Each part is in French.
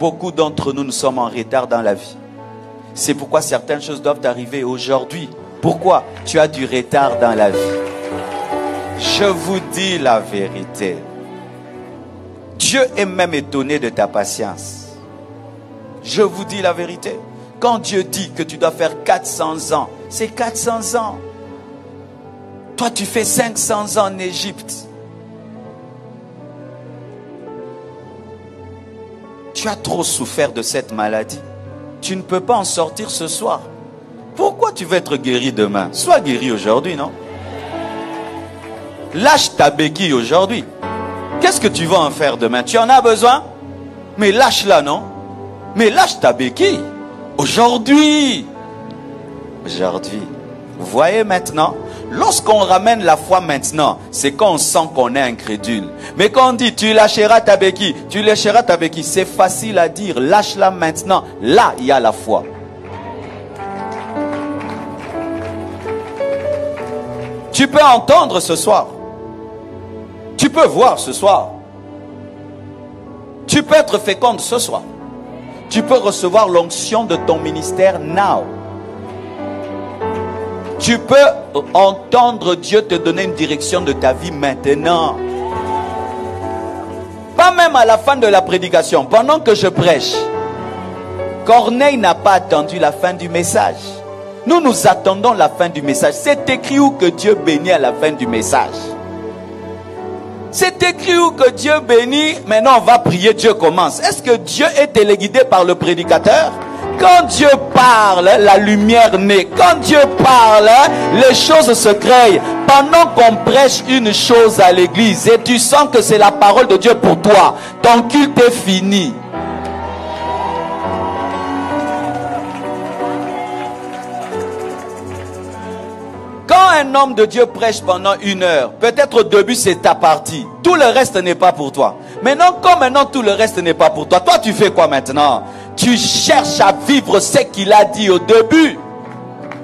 Beaucoup d'entre nous, nous sommes en retard dans la vie. C'est pourquoi certaines choses doivent arriver aujourd'hui. Pourquoi? Tu as du retard dans la vie. Je vous dis la vérité. Dieu est même étonné de ta patience. Je vous dis la vérité. Quand Dieu dit que tu dois faire 400 ans, c'est 400 ans. Toi, tu fais 500 ans en Égypte. Tu as trop souffert de cette maladie. Tu ne peux pas en sortir ce soir. Pourquoi tu veux être guéri demain? Sois guéri aujourd'hui, non? Lâche ta béquille aujourd'hui. Qu'est-ce que tu vas en faire demain? Tu en as besoin? Mais lâche-la, non? Mais lâche ta béquille. Aujourd'hui. Aujourd'hui. Vous voyez maintenant? Lorsqu'on ramène la foi maintenant, c'est quand on sent qu'on est incrédule. Mais quand on dit tu lâcheras ta béquille, c'est facile à dire. Lâche-la maintenant. Là, il y a la foi. Tu peux entendre ce soir. Tu peux voir ce soir. Tu peux être féconde ce soir. Tu peux recevoir l'onction de ton ministère now. Tu peux entendre Dieu te donner une direction de ta vie maintenant. Pas même à la fin de la prédication, pendant que je prêche. Corneille n'a pas attendu la fin du message. Nous attendons la fin du message. C'est écrit où que Dieu bénit à la fin du message? C'est écrit où que Dieu bénit? Maintenant on va prier, Dieu commence. Est-ce que Dieu est téléguidé par le prédicateur? Quand Dieu parle, la lumière naît. Quand Dieu parle, les choses se créent. Pendant qu'on prêche une chose à l'église et tu sens que c'est la parole de Dieu pour toi, ton culte est fini. Quand un homme de Dieu prêche pendant 1 heure, peut-être au début c'est ta partie. Tout le reste n'est pas pour toi. Maintenant, comme maintenant tout le reste n'est pas pour toi, toi tu fais quoi maintenant? Tu cherches à vivre ce qu'il a dit au début.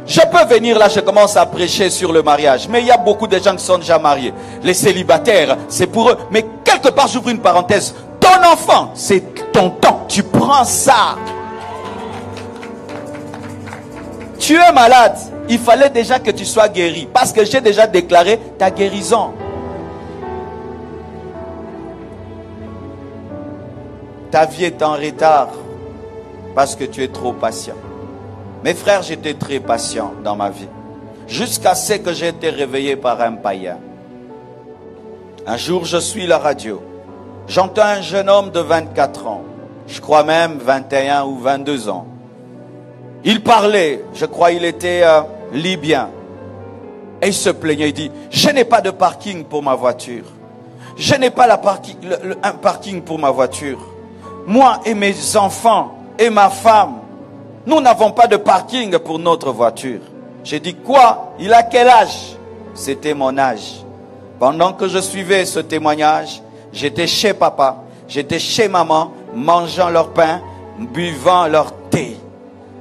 Je peux venir là, je commence à prêcher sur le mariage. Mais il y a beaucoup de gens qui sont déjà mariés. Les célibataires, c'est pour eux. Mais quelque part, j'ouvre une parenthèse. Ton enfant, c'est ton temps. Tu prends ça. Tu es malade. Il fallait déjà que tu sois guéri. Parce que j'ai déjà déclaré ta guérison. Ta vie est en retard. Parce que tu es trop patient. Mes frères, j'étais très patient dans ma vie. Jusqu'à ce que j'ai été réveillé par un païen. Un jour, je suis la radio. J'entends un jeune homme de 24 ans. Je crois même 21 ou 22 ans. Il parlait, je crois il était libyen. Et il se plaignait, il dit, je n'ai pas de parking pour ma voiture. Je n'ai pas un parking pour ma voiture. Moi et mes enfants et ma femme, nous n'avons pas de parking pour notre voiture. J'ai dit quoi? Il a quel âge? C'était mon âge. Pendant que je suivais ce témoignage, j'étais chez papa, j'étais chez maman, mangeant leur pain, buvant leur thé.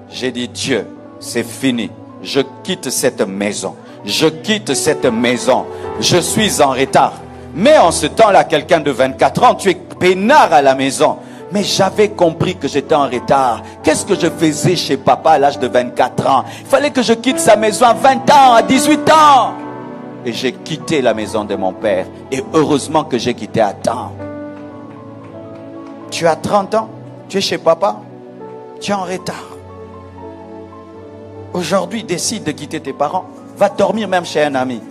J'ai dit Dieu, c'est fini. Je quitte cette maison. Je quitte cette maison. Je suis en retard. Mais en ce temps-là, quelqu'un de 24 ans, tu es peinard à la maison. Mais j'avais compris que j'étais en retard. Qu'est-ce que je faisais chez papa à l'âge de 24 ans? Il fallait que je quitte sa maison à 20 ans, à 18 ans. Et j'ai quitté la maison de mon père. Et heureusement que j'ai quitté à temps. Tu as 30 ans, tu es chez papa, tu es en retard. Aujourd'hui, décide de quitter tes parents. Va dormir même chez un ami.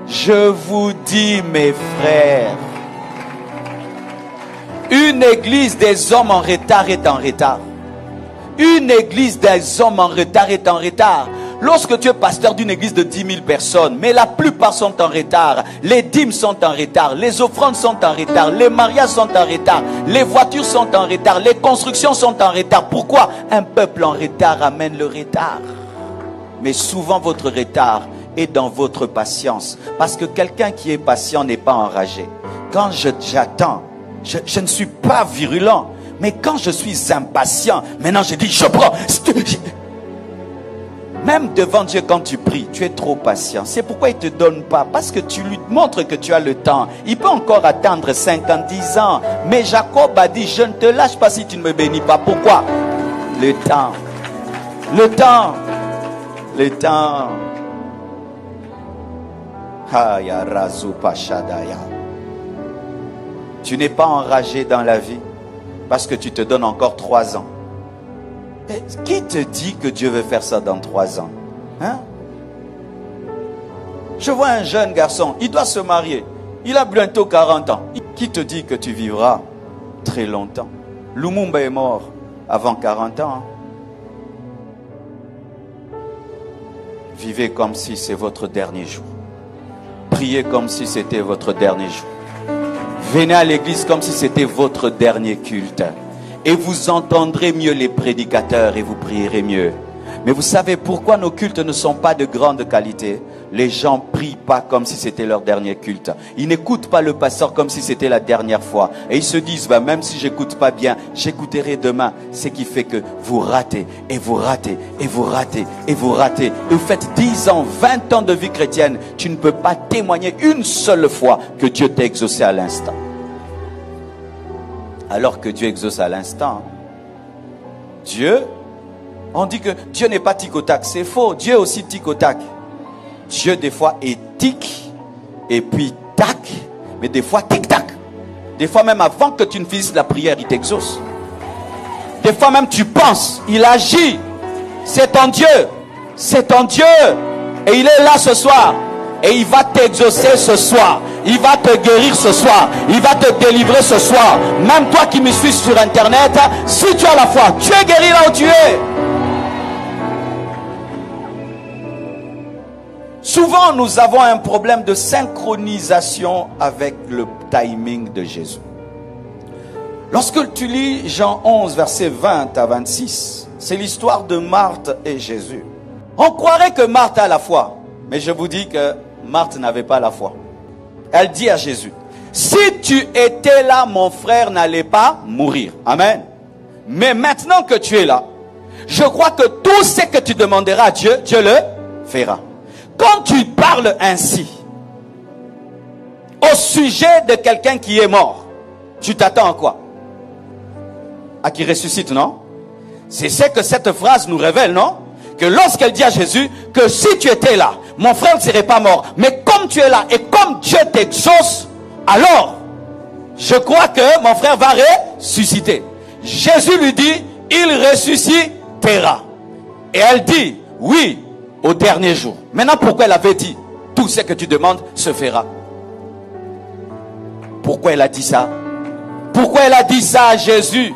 Je vous dis, mes frères, une église des hommes en retard est en retard. Une église des hommes en retard est en retard. Lorsque tu es pasteur d'une église de 10 000 personnes, mais la plupart sont en retard. Les dîmes sont en retard. Les offrandes sont en retard. Les mariages sont en retard. Les voitures sont en retard. Les constructions sont en retard. Pourquoi? Un peuple en retard amène le retard. Mais souvent votre retard est dans votre patience. Parce que quelqu'un qui est patient n'est pas enragé. Quand j'attends, je ne suis pas virulent. Mais quand je suis impatient, maintenant je dis je prends. Même devant Dieu, quand tu pries, tu es trop patient. C'est pourquoi il ne te donne pas. Parce que tu lui montres que tu as le temps. Il peut encore attendre 5 ans, 10 ans. Mais Jacob a dit, je ne te lâche pas si tu ne me bénis pas. Pourquoi? Le temps. Le temps. Le temps. Tu n'es pas enragé dans la vie parce que tu te donnes encore 3 ans. Mais qui te dit que Dieu veut faire ça dans 3 ans? Hein? Je vois un jeune garçon, il doit se marier. Il a bientôt 40 ans. Qui te dit que tu vivras très longtemps? Lumumba est mort avant 40 ans. Hein? Vivez comme si c'est votre dernier jour. Priez comme si c'était votre dernier jour. Venez à l'église comme si c'était votre dernier culte. Et vous entendrez mieux les prédicateurs et vous prierez mieux. Mais vous savez pourquoi nos cultes ne sont pas de grande qualité? Les gens ne prient pas comme si c'était leur dernier culte. Ils n'écoutent pas le pasteur comme si c'était la dernière fois. Et ils se disent, bah, même si j'écoute pas bien, j'écouterai demain. Ce qui fait que vous ratez, et vous ratez, et vous ratez, et vous ratez. Et vous faites 10 ans, 20 ans de vie chrétienne. Tu ne peux pas témoigner une seule fois que Dieu t'a exaucé à l'instant. Alors que Dieu exauce à l'instant. Dieu, on dit que Dieu n'est pas tic au tac. C'est faux. Dieu est aussi tic au tac. Dieu des fois est tic et puis tac, mais des fois tic tac. Des fois même avant que tu ne finisses la prière, il t'exauce. Des fois même tu penses, il agit. C'est ton Dieu. C'est ton Dieu. Et il est là ce soir. Et il va t'exaucer ce soir. Il va te guérir ce soir. Il va te délivrer ce soir. Même toi qui me suis sur internet, si tu as la foi, tu es guéri là où tu es. Souvent, nous avons un problème de synchronisation avec le timing de Jésus. Lorsque tu lis Jean 11, versets 20 à 26, c'est l'histoire de Marthe et Jésus. On croirait que Marthe a la foi, mais je vous dis que Marthe n'avait pas la foi. Elle dit à Jésus, si tu étais là, mon frère n'allait pas mourir. Amen. Mais maintenant que tu es là, je crois que tout ce que tu demanderas à Dieu, Dieu le fera. Quand tu parles ainsi au sujet de quelqu'un qui est mort, tu t'attends à quoi? À qu'il ressuscite, non? C'est ce que cette phrase nous révèle, non? Que lorsqu'elle dit à Jésus que si tu étais là, mon frère ne serait pas mort. Mais comme tu es là et comme Dieu t'exauce, alors je crois que mon frère va ressusciter. Jésus lui dit, il ressuscitera. Et elle dit, oui, au dernier jour. Maintenant, pourquoi elle avait dit, tout ce que tu demandes se fera? Pourquoi elle a dit ça? Pourquoi elle a dit ça à Jésus?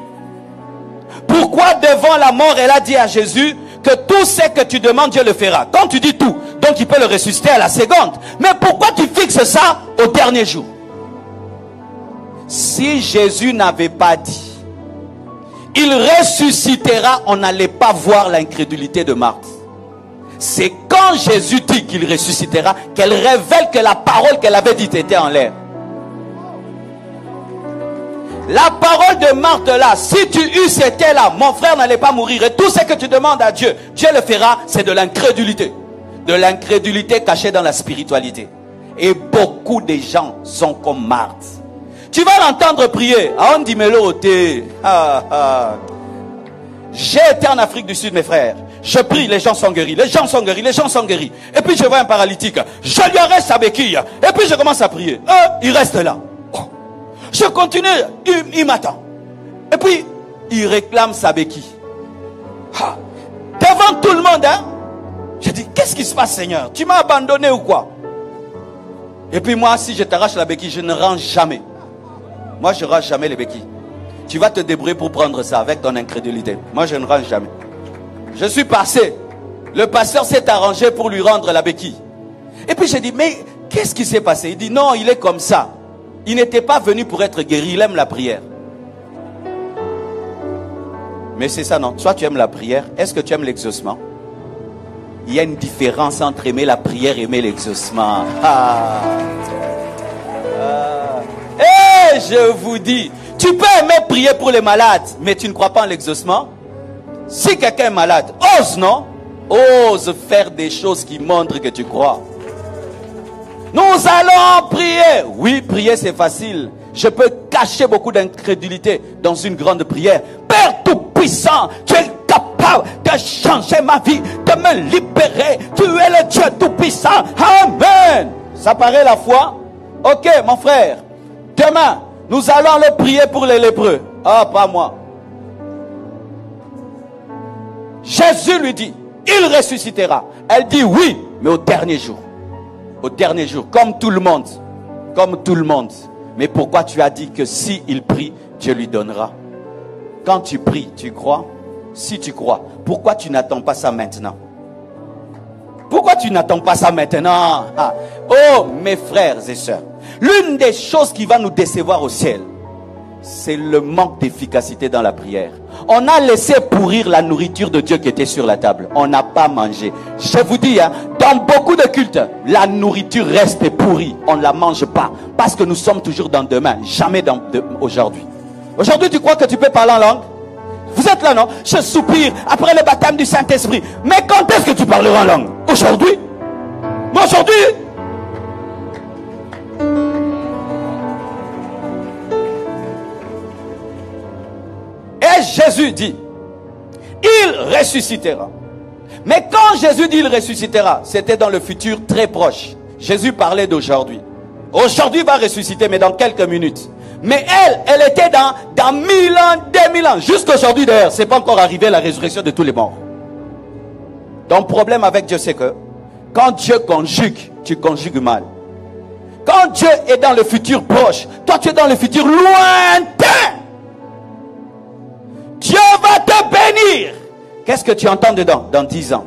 Pourquoi devant la mort, elle a dit à Jésus que tout ce que tu demandes, Dieu le fera? Quand tu dis tout, donc il peut le ressusciter à la seconde. Mais pourquoi tu fixes ça au dernier jour? Si Jésus n'avait pas dit, il ressuscitera, on n'allait pas voir l'incrédulité de Marthe. C'est quand Jésus dit qu'il ressuscitera qu'elle révèle que la parole qu'elle avait dite était en l'air. La parole de Marthe là, si tu eusses été là, mon frère n'allait pas mourir. Et tout ce que tu demandes à Dieu, Dieu le fera, c'est de l'incrédulité. De l'incrédulité cachée dans la spiritualité. Et beaucoup de gens sont comme Marthe. Tu vas l'entendre prier. J'ai été en Afrique du Sud, mes frères. Je prie, les gens sont guéris, les gens sont guéris, les gens sont guéris. Et puis je vois un paralytique, je lui arrête sa béquille. Et puis je commence à prier. Il reste là. Je continue, il m'attend. Et puis, il réclame sa béquille. Devant tout le monde, hein. Je dis, qu'est-ce qui se passe, Seigneur? Tu m'as abandonné ou quoi? Et puis moi, si je t'arrache la béquille, je ne range jamais. Moi, je ne range jamais les béquilles. Tu vas te débrouiller pour prendre ça avec ton incrédulité. Moi, je ne range jamais. Je suis passé. Le pasteur s'est arrangé pour lui rendre la béquille. Et puis j'ai dit, mais qu'est-ce qui s'est passé? Il dit, non, il est comme ça. Il n'était pas venu pour être guéri, il aime la prière. Mais c'est ça, non? Soit tu aimes la prière, est-ce que tu aimes l'exaucement? Il y a une différence entre aimer la prière et aimer l'exaucement. Et je vous dis, tu peux aimer prier pour les malades, mais tu ne crois pas en l'exaucement? Si quelqu'un est malade, ose, non? Ose faire des choses qui montrent que tu crois. Nous allons prier. Oui, prier c'est facile. Je peux cacher beaucoup d'incrédulité dans une grande prière. Père Tout-Puissant, tu es capable de changer ma vie, de me libérer. Tu es le Dieu Tout-Puissant. Amen. Ça paraît la foi? Ok, mon frère. Demain, nous allons le prier pour les lépreux. Ah, pas moi. Jésus lui dit, il ressuscitera. Elle dit oui, mais au dernier jour. Au dernier jour, comme tout le monde. Comme tout le monde. Mais pourquoi tu as dit que si il prie, Dieu lui donnera? Quand tu pries, tu crois? Si tu crois, pourquoi tu n'attends pas ça maintenant? Pourquoi tu n'attends pas ça maintenant? Ah. Oh, mes frères et sœurs, l'une des choses qui va nous décevoir au ciel, c'est le manque d'efficacité dans la prière. On a laissé pourrir la nourriture de Dieu qui était sur la table. On n'a pas mangé. Je vous dis, hein, dans beaucoup de cultes, la nourriture reste pourrie. On ne la mange pas. Parce que nous sommes toujours dans demain, jamais dans aujourd'hui. Aujourd'hui, tu crois que tu peux parler en langue? Vous êtes là, non? Je soupire après le baptême du Saint-Esprit. Mais quand est-ce que tu parleras en langue? Aujourd'hui? Mais aujourd'hui? Et Jésus dit, il ressuscitera. Mais quand Jésus dit il ressuscitera, c'était dans le futur très proche. Jésus parlait d'aujourd'hui. Aujourd'hui il va ressusciter, mais dans quelques minutes. Mais elle était dans 1000 ans, 2000 ans. Jusqu'aujourd'hui d'ailleurs, c'est pas encore arrivé la résurrection de tous les morts. Ton problème avec Dieu, c'est que quand Dieu conjugue, tu conjugues mal. Quand Dieu est dans le futur proche, toi tu es dans le futur lointain. Dieu va te bénir. Qu'est-ce que tu entends dedans? Dans 10 ans.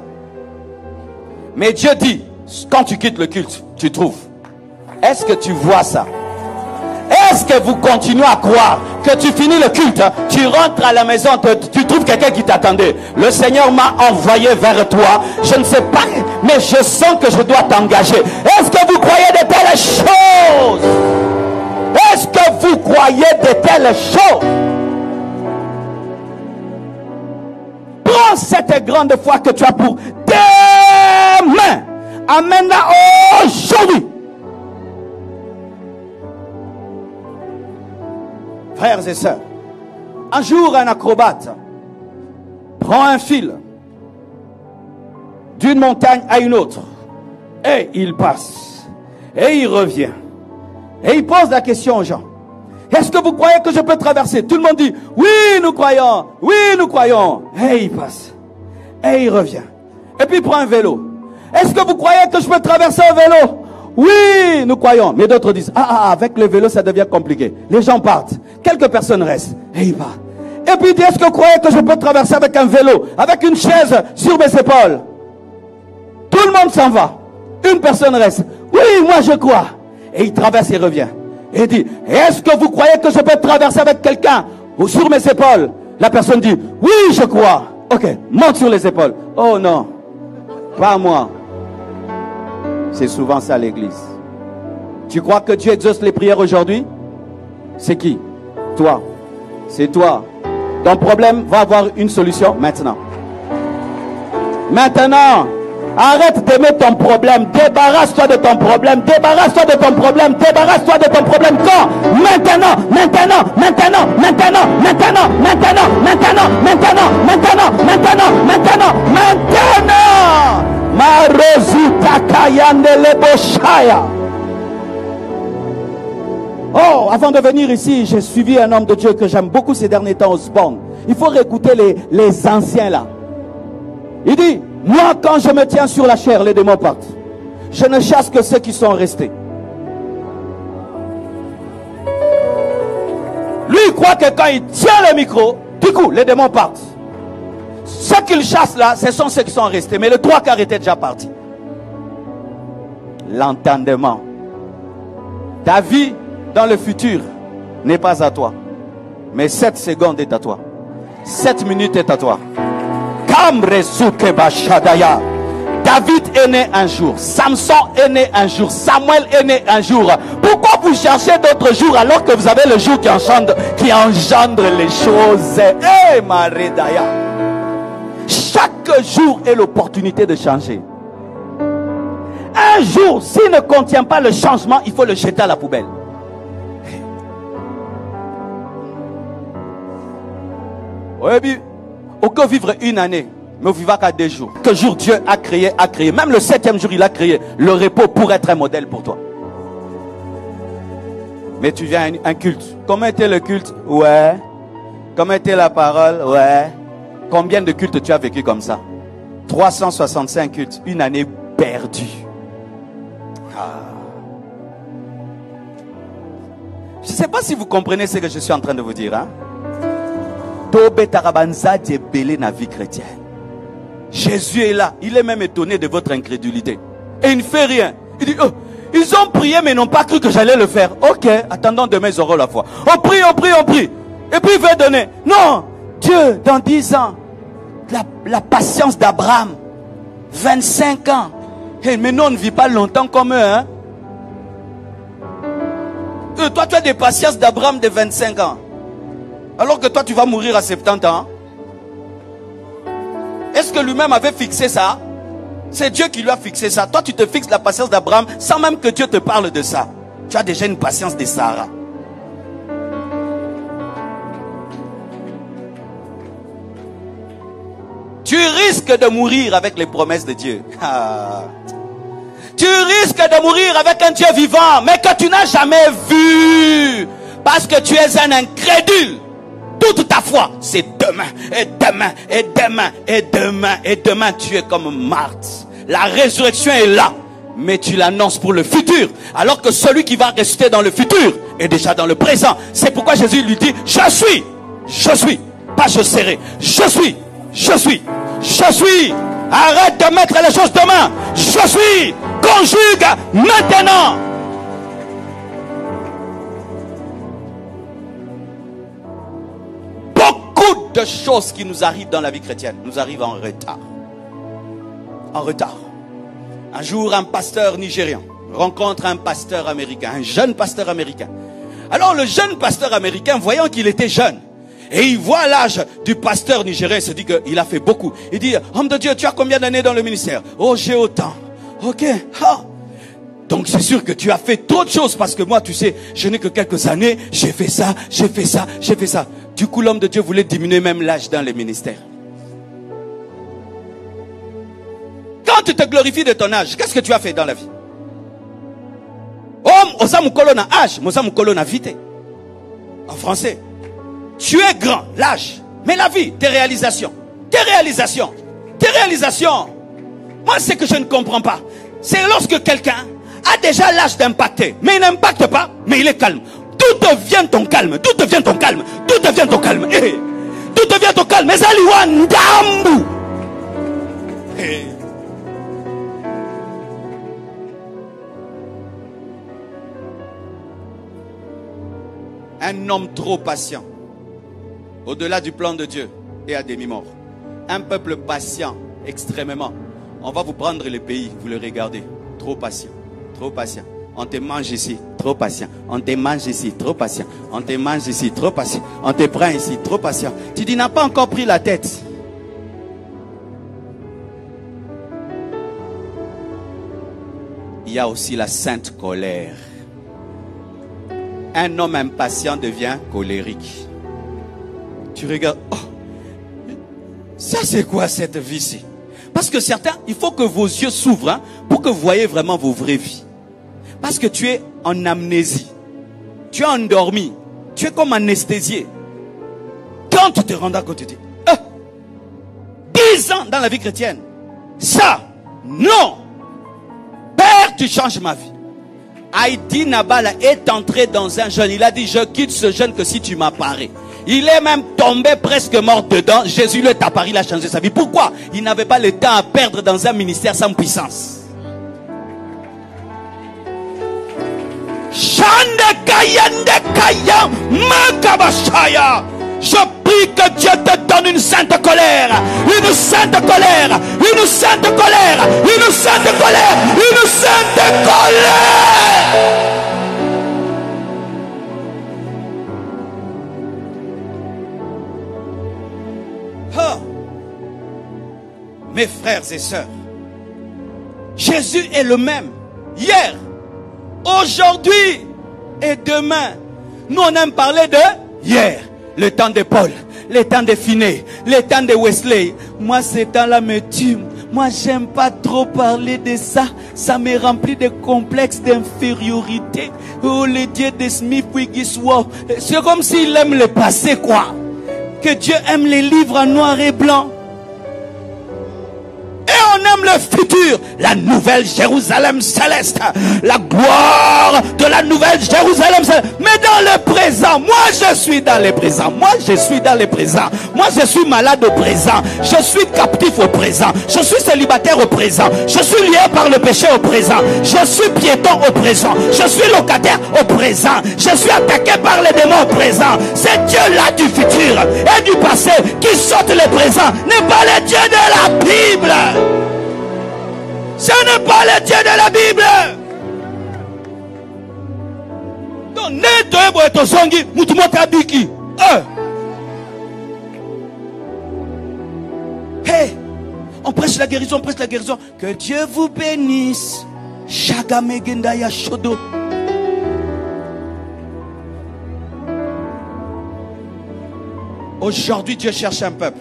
Mais Dieu dit, quand tu quittes le culte, tu trouves. Est-ce que tu vois ça? Est-ce que vous continuez à croire que tu finis le culte, tu rentres à la maison, tu trouves quelqu'un qui t'attendait? Le Seigneur m'a envoyé vers toi. Je ne sais pas, mais je sens que je dois t'engager. Est-ce que vous croyez de telles choses? Est-ce que vous croyez de telles choses? Prends cette grande foi que tu as pour demain. Amène-la aujourd'hui. Frères et sœurs, un jour un acrobate prend un fil d'une montagne à une autre et il passe et il revient et il pose la question aux gens. Est-ce que vous croyez que je peux traverser? Tout le monde dit oui nous croyons, oui nous croyons. Et il passe et il revient et puis il prend un vélo. Est-ce que vous croyez que je peux traverser un vélo? Oui, nous croyons. Mais d'autres disent, avec le vélo, ça devient compliqué. Les gens partent. Quelques personnes restent. Et ils partent. Et puis il dit, est-ce que vous croyez que je peux traverser avec un vélo, avec une chaise sur mes épaules? Tout le monde s'en va. Une personne reste. Oui, moi je crois. Et il traverse et revient. Et il dit, est-ce que vous croyez que je peux traverser avec quelqu'un ou sur mes épaules? La personne dit, oui, je crois. Ok, monte sur les épaules. Oh non, pas moi. C'est souvent ça l'église. Tu crois que Dieu exauce les prières aujourd'hui? C'est qui? Toi. C'est toi. Ton problème va avoir une solution maintenant. Maintenant. Arrête d'aimer ton problème. Débarrasse-toi de ton problème. Débarrasse-toi de ton problème. Débarrasse-toi de ton problème. Quand? Maintenant. Maintenant. Maintenant. Maintenant. Maintenant. Maintenant. Maintenant. Maintenant. Maintenant. Maintenant. Maintenant. Maintenant. Marozita kayandele boshaya. Oh, avant de venir ici, j'ai suivi un homme de Dieu que j'aime beaucoup ces derniers temps, Osborne. Il faut réécouter les anciens là. Il dit, moi quand je me tiens sur la chair, les démons partent. Je ne chasse que ceux qui sont restés. Lui il croit que quand il tient le micro, du coup les démons partent. Ceux qu'il chasse là, ce sont ceux qui sont restés. Mais le 3/4 était déjà parti. L'entendement. Ta vie dans le futur n'est pas à toi. Mais 7 secondes est à toi. 7 minutes est à toi. David est né un jour. Samson est né un jour. Samuel est né un jour. Pourquoi vous cherchez d'autres jours alors que vous avez le jour qui engendre les choses? Maridaya. Chaque jour est l'opportunité de changer. Un jour, s'il ne contient pas le changement, il faut le jeter à la poubelle. Oui, on peut vivre une année, mais on ne vivra qu'à 2 jours. Que jour Dieu a créé, a créé. Même le 7e jour, il a créé le repos pour être un modèle pour toi. Mais tu viens à un culte. Comment était le culte? Ouais. Comment était la parole? Ouais. Combien de cultes tu as vécu comme ça? 365 cultes. Une année perdue. Je ne sais pas si vous comprenez ce que je suis en train de vous dire. Hein? Vie chrétienne. Jésus est là. Il est même étonné de votre incrédulité. Et il ne fait rien. Il dit, oh, ils ont prié mais n'ont pas cru que j'allais le faire. Ok, attendons demain ils auront la foi. On prie, on prie, on prie. Et puis il veut donner. Non, Dieu, dans 10 ans, la patience d'Abraham, 25 ans. Hey, mais nous on ne vit pas longtemps comme eux. Hein? Toi tu as des patiences d'Abraham de 25 ans. Alors que toi tu vas mourir à 70 ans. Est-ce que lui-même avait fixé ça? C'est Dieu qui lui a fixé ça. Toi tu te fixes la patience d'Abraham sans même que Dieu te parle de ça. Tu as déjà une patience de Sarah. Tu risques de mourir avec les promesses de Dieu. Tu risques de mourir avec un Dieu vivant, mais que tu n'as jamais vu. Parce que tu es un incrédule. Toute ta foi, c'est demain, et demain, et demain, et demain, et demain. Tu es comme Marthe. La résurrection est là, mais tu l'annonces pour le futur. Alors que celui qui va rester dans le futur est déjà dans le présent. C'est pourquoi Jésus lui dit, je suis, pas je serai, je suis. Arrête de mettre les choses demain. Je suis. Conjugue maintenant. Beaucoup de choses qui nous arrivent dans la vie chrétienne nous arrivent en retard. En retard. Un jour, un pasteur nigérian rencontre un pasteur américain, un jeune pasteur américain. Alors le jeune pasteur américain, voyant qu'il était jeune, et il voit l'âge du pasteur nigérien, il se dit qu'il a fait beaucoup. Il dit, homme de Dieu, tu as combien d'années dans le ministère? Oh, j'ai autant. Ok. Ah. Donc c'est sûr que tu as fait trop de choses, parce que moi, tu sais, je n'ai que quelques années, j'ai fait ça. Du coup, l'homme de Dieu voulait diminuer même l'âge dans les ministères. Quand tu te glorifies de ton âge, qu'est-ce que tu as fait dans la vie? Oh, osamukolo na âge, mosamukolo na vite. En français. Tu es grand, l'âge, mais la vie, tes réalisations. Moi, ce que je ne comprends pas, c'est lorsque quelqu'un a déjà l'âge d'impacter, mais il n'impacte pas, mais il est calme. D'où te vient ton calme? Eh, d'où te vient ton calme? Eh. Un homme trop patient, au-delà du plan de Dieu, et à demi-mort. Un peuple patient, extrêmement. On va vous prendre les pays, vous le regardez. Trop patient, trop patient. On te mange ici, trop patient. On te mange ici, trop patient. On te mange ici, trop patient. On te prend ici, trop patient. Tu dis, n'as pas encore pris la tête. Il y a aussi la sainte colère. Un homme impatient devient colérique. Tu regardes, oh, ça c'est quoi cette vie-ci? Parce que certains, il faut que vos yeux s'ouvrent, hein, pour que vous voyez vraiment vos vraies vies. Parce que tu es en amnésie. Tu es endormi. Tu es comme anesthésié. Quand tu te rendras compte, tu dis, 10 ans dans la vie chrétienne. Ça, non. Père, tu changes ma vie. Haïti Nabala est entré dans un jeûne. Il a dit, je quitte ce jeûne que si tu m'apparais. Il est même tombé presque mort dedans. Jésus lui est apparu, il a changé sa vie. Pourquoi? Il n'avait pas le temps à perdre dans un ministère sans puissance. Je prie que Dieu te donne une sainte colère. Une sainte colère. Une sainte colère. Une sainte colère. Une sainte colère. Mes frères et sœurs, Jésus est le même. Hier, aujourd'hui et demain. Nous on aime parler de hier. Le temps de Paul, le temps de Finney, le temps de Wesley. Moi ces temps-là me tuent. Moi j'aime pas trop parler de ça. Ça me remplit de complexes d'infériorité. Oh le Dieu de Smith Wigglesworth. C'est comme s'il aime le passé quoi. Que Dieu aime les livres en noir et blanc. Et on aime le futur, la nouvelle Jérusalem céleste, la gloire de la nouvelle Jérusalem céleste. Mais dans le présent, moi je suis dans le présent, moi je suis dans le présent, moi je suis malade au présent, je suis captif au présent, je suis célibataire au présent, je suis lié par le péché au présent, je suis piéton au présent, je suis locataire au présent, je suis attaqué par les démons au présent. C'est Dieu-là du futur et du passé qui saute le présent, n'est pas le Dieu de la Bible. Ce n'est pas le Dieu de la Bible. Donc, hey, on prêche la guérison, on prêche la guérison. Que Dieu vous bénisse. Shagamegendaya Shodo. Aujourd'hui, Dieu cherche un peuple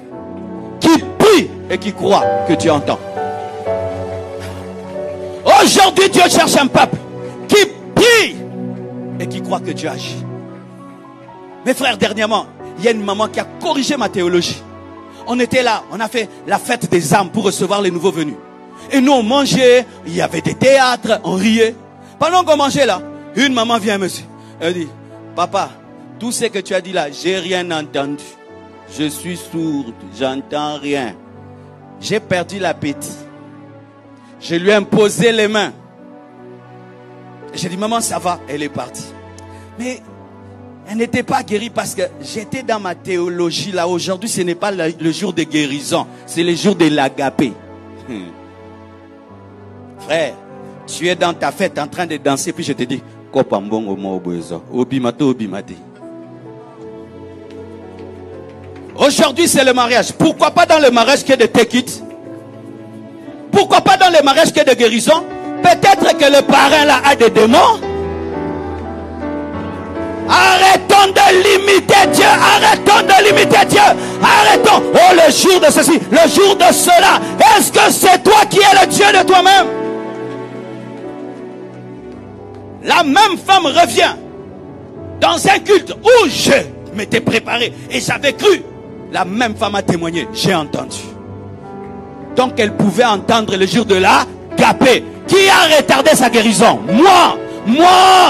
qui prie et qui croit que Dieu entend. Aujourd'hui, Dieu cherche un peuple qui prie et qui croit que Dieu agit. Mes frères, dernièrement, il y a une maman qui a corrigé ma théologie. On était là, on a fait la fête des âmes pour recevoir les nouveaux venus. Et nous, on mangeait, il y avait des théâtres, on riait. Pendant qu'on mangeait là, une maman vient me dire, elle dit, papa, tout ce que tu as dit là, j'ai rien entendu. Je suis sourde, j'entends rien. J'ai perdu l'appétit. Je lui ai imposé les mains. J'ai dit, maman, ça va. Elle est partie. Mais elle n'était pas guérie parce que j'étais dans ma théologie là. Aujourd'hui, ce n'est pas le jour de guérison. C'est le jour de l'agapé. Frère, tu es dans ta fête en train de danser. Puis je te dis, aujourd'hui, c'est le mariage. Pourquoi pas dans le mariage qu'il y ait des take it? Pourquoi pas dans les mariages qu'il y a de guérison? Peut-être que le parrain là a des démons. Arrêtons de limiter Dieu. Arrêtons de limiter Dieu. Arrêtons. Oh, le jour de ceci, le jour de cela. Est-ce que c'est toi qui es le Dieu de toi-même? La même femme revient dans un culte où je m'étais préparé et j'avais cru. La même femme a témoigné. J'ai entendu. Donc elle pouvait entendre le jour de la gapé. Qui a retardé sa guérison? Moi,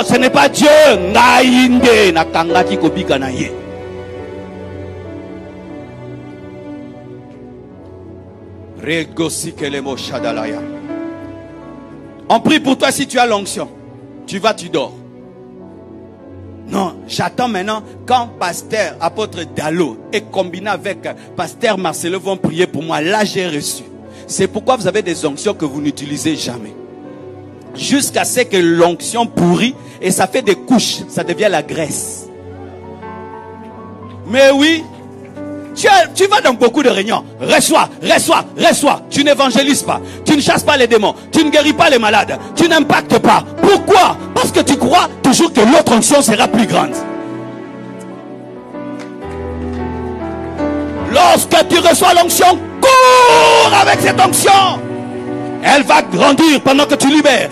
ce n'est pas Dieu. On prie pour toi si tu as l'onction. Tu vas, tu dors. Non, j'attends maintenant quand pasteur, apôtre Dalo et combiné avec pasteur Marcelo vont prier pour moi. Là, j'ai reçu. C'est pourquoi vous avez des onctions que vous n'utilisez jamais. Jusqu'à ce que l'onction pourrit et ça fait des couches. Ça devient la graisse. Mais oui, tu vas dans beaucoup de réunions. Reçois. Tu n'évangélises pas. Tu ne chasses pas les démons. Tu ne guéris pas les malades. Tu n'impactes pas. Pourquoi? Parce que tu crois toujours que l'autre onction sera plus grande. Lorsque tu reçois l'onction, cours avec cette onction. Elle va grandir pendant que tu libères,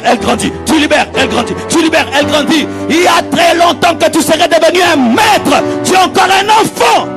elle grandit. Tu libères, elle grandit. Tu libères, elle grandit. Il y a très longtemps que tu serais devenu un maître. Tu es encore un enfant.